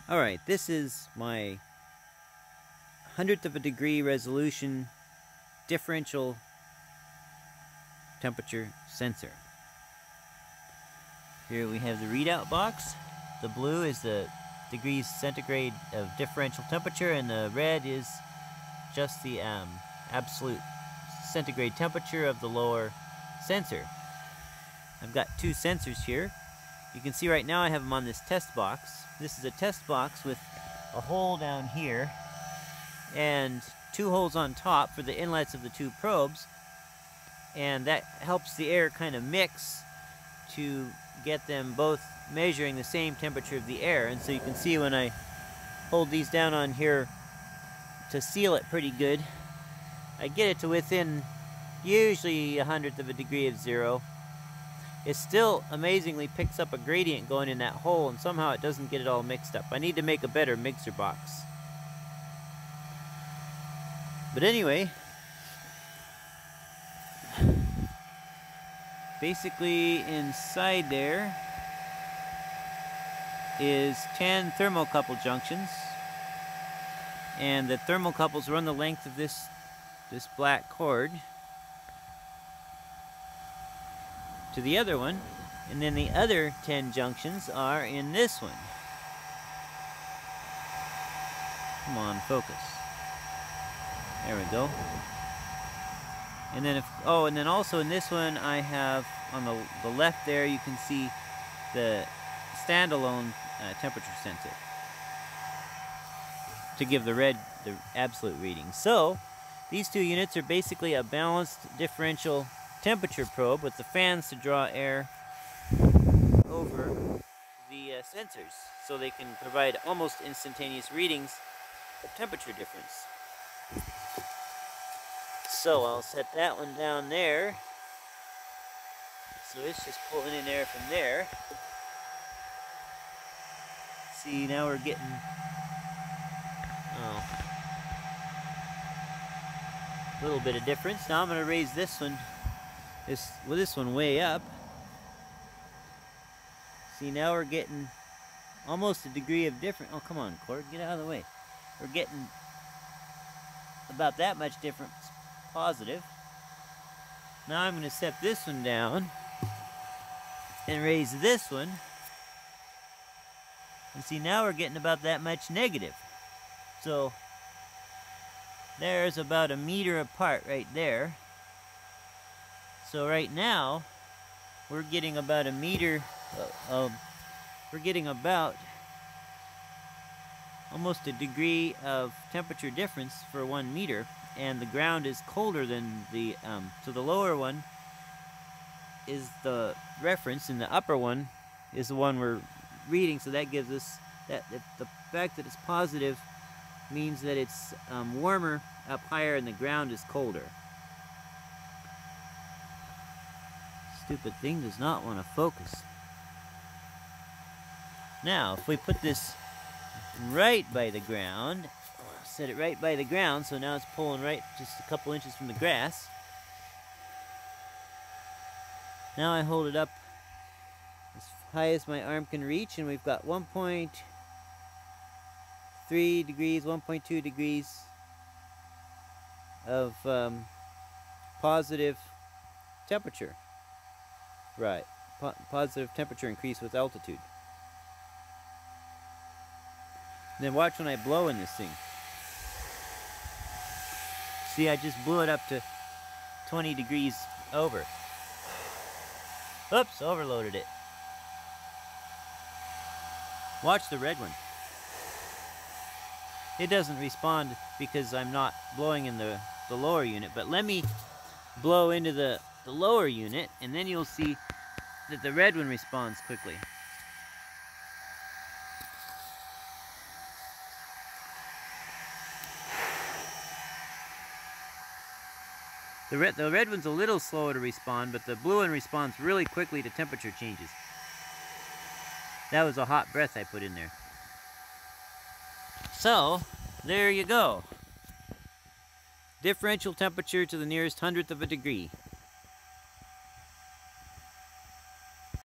Alright, this is my 100th of a degree resolution differential temperature sensor. Here we have the readout box. The blue is the degrees centigrade of differential temperature, and the red is just the absolute centigrade temperature of the lower sensor. I've got two sensors here. You can see right now I have them on this test box. This is a test box with a hole down here and two holes on top for the inlets of the two probes, and that helps the air kind of mix to get them both measuring the same temperature of the air. And so you can see when I hold these down on here to seal it pretty good, I get it to within usually 100th of a degree of zero. It still amazingly picks up a gradient going in that hole, and somehow it doesn't get it all mixed up. I need to make a better mixer box. But anyway, basically inside there is 10 thermocouple junctions, and the thermocouples run the length of this black cord to the other one, and then the other 10 junctions are in this one. Come on, focus. There we go. And then and then also in this one I have on the left there, you can see the standalone temperature sensor to give the absolute reading. So these two units are basically a balanced differential temperature probe with the fans to draw air over the sensors, so they can provide almost instantaneous readings of temperature difference. So I'll set that one down there. So it's just pulling in air from there. See, now we're getting a little bit of difference. Now I'm going to raise this one way up. See, now we're getting almost a degree of difference. Oh, come on, cord, get out of the way. We're getting about that much difference positive. Now I'm going to set this one down and raise this one. And see, now we're getting about that much negative. So there's about a meter apart right there. So right now we're getting about a meter we're getting about almost a degree of temperature difference for 1 meter, and the ground is colder than the so the lower one is the reference and the upper one is the one we're reading. So that gives us that the fact that it's positive means that it's warmer up higher and the ground is colder. Stupid thing does not want to focus. Now, if we put this right by the ground, set it right by the ground, so now it's pulling right just a couple inches from the grass. Now I hold it up as high as my arm can reach, and we've got 1.3 degrees, 1.2 degrees of positive temperature. Right, positive temperature increase with altitude. Then watch when I blow in this thing. See, I just blew it up to 20 degrees over. Oops, overloaded it. Watch the red one. It doesn't respond because I'm not blowing in the lower unit, but let me blow into the lower unit, and then you'll see that the red one responds quickly. The red one's a little slower to respond, but the blue one responds really quickly to temperature changes. That was a hot breath I put in there. So, there you go. Differential temperature to the nearest 100th of a degree.